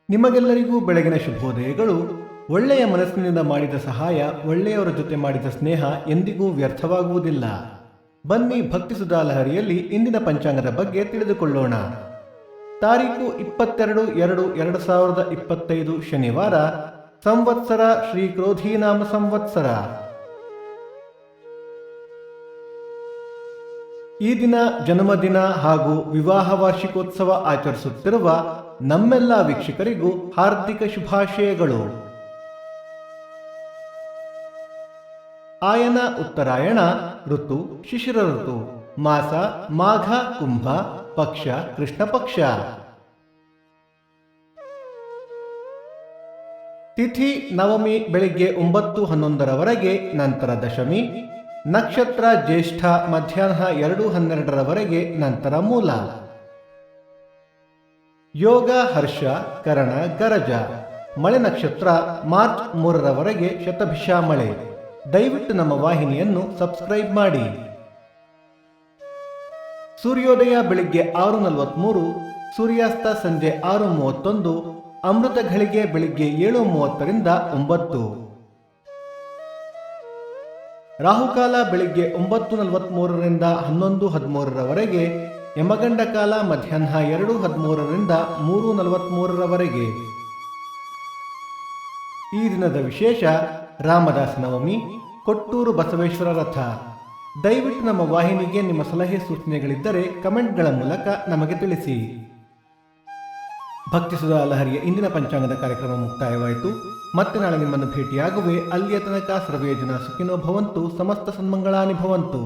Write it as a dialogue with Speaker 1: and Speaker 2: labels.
Speaker 1: ನಿಮಗೆಲ್ಲರಿಗೂ ಬೆಳಗಿನ ಶುಭೋದಯಗಳು. ಒಳ್ಳೆಯ ಮನಸ್ಸಿನಿಂದ ಮಾಡಿದ ಸಹಾಯ, ಒಳ್ಳೆಯವರ ಜೊತೆ ಮಾಡಿದ ಸ್ನೇಹ ಎಂದಿಗೂ ವ್ಯರ್ಥವಾಗುವುದಿಲ್ಲ. ಬನ್ನಿ ಭಕ್ತಿ ಸುಧಾ ಲಹರಿಯಲ್ಲಿ ಇಂದಿನ ಪಂಚಾಂಗದ ಬಗ್ಗೆ ತಿಳಿದುಕೊಳ್ಳೋಣ. ತಾರೀಕು 22/2/2025 ಶನಿವಾರ, ಸಂವತ್ಸರ ಶ್ರೀ ಕ್ರೋಧೀನಾಮ ಸಂವತ್ಸರ. ಈ ದಿನ ಜನ್ಮದಿನ ಹಾಗೂ ವಿವಾಹ ವಾರ್ಷಿಕೋತ್ಸವ ಆಚರಿಸುತ್ತಿರುವ ನಮ್ಮೆಲ್ಲ ವೀಕ್ಷಕರಿಗೂ ಹಾರ್ದಿಕ ಶುಭಾಶಯಗಳು. ಆಯನ ಉತ್ತರಾಯಣ, ಋತು ಶಿಶಿರ ಋತು, ಮಾಸ ಮಾಘ ಕುಂಭ, ಪಕ್ಷ ಕೃಷ್ಣ ಪಕ್ಷ. ತಿಥಿ ನವಮಿ ಬೆಳಿಗ್ಗೆ 9:11 ನಂತರ ದಶಮಿ, ನಕ್ಷತ್ರ ಜ್ಯೇಷ್ಠ ಮಧ್ಯಾಹ್ನ 2:12 ನಂತರ ಮೂಲ. ಯೋಗ ಹರ್ಷ ಕರಣ ಗರಜ. ಮಳೆ ನಕ್ಷತ್ರ ಮಾರ್ಚ್ 3 ಶತಭಿಷ ಮಳೆ. ದಯವಿಟ್ಟು ನಮ್ಮ ವಾಹಿನಿಯನ್ನು ಸಬ್ಸ್ಕ್ರೈಬ್ ಮಾಡಿ. ಸೂರ್ಯೋದಯ ಬೆಳಿಗ್ಗೆ 6:43, ಸೂರ್ಯಾಸ್ತ ಸಂಜೆ 6:31, ಅಮೃತ ಘಳಿಗೆ ಬೆಳಿಗ್ಗೆ 7:30 9. ರಾಹುಕಾಲ ಬೆಳಿಗ್ಗೆ 9:43 11:13, ಯಮಗಂಡ ಕಾಲ ಮಧ್ಯಾಹ್ನ 2:13 3:43. ಈ ದಿನದ ವಿಶೇಷ ರಾಮದಾಸ ನವಮಿ, ಕೊಟ್ಟೂರು ಬಸವೇಶ್ವರ ರಥ. ದಯವಿಟ್ಟು ನಮ್ಮ ವಾಹಿನಿಗೆ ನಿಮ್ಮ ಸಲಹೆ ಸೂಚನೆಗಳಿದ್ದರೆ ಕಮೆಂಟ್ಗಳ ಮೂಲಕ ನಮಗೆ ತಿಳಿಸಿ. ಭಕ್ತಿ ಸುಧಾ ಲಹರಿಯ ಇಂದಿನ ಪಂಚಾಂಗದ ಕಾರ್ಯಕ್ರಮ ಮುಕ್ತಾಯವಾಯಿತು. ಮತ್ತೆ ನಾಳೆ ನಿಮ್ಮನ್ನು ಭೇಟಿಯಾಗುವೆ. ಅಲ್ಲಿಯ ತನಕ ಸರ್ವೇ ಜನ ಸುಖಿನೋ ಭವಂತು, ಸಮಸ್ತ ಸನ್ಮಂಗಳಾನಿ ಭವಂತು.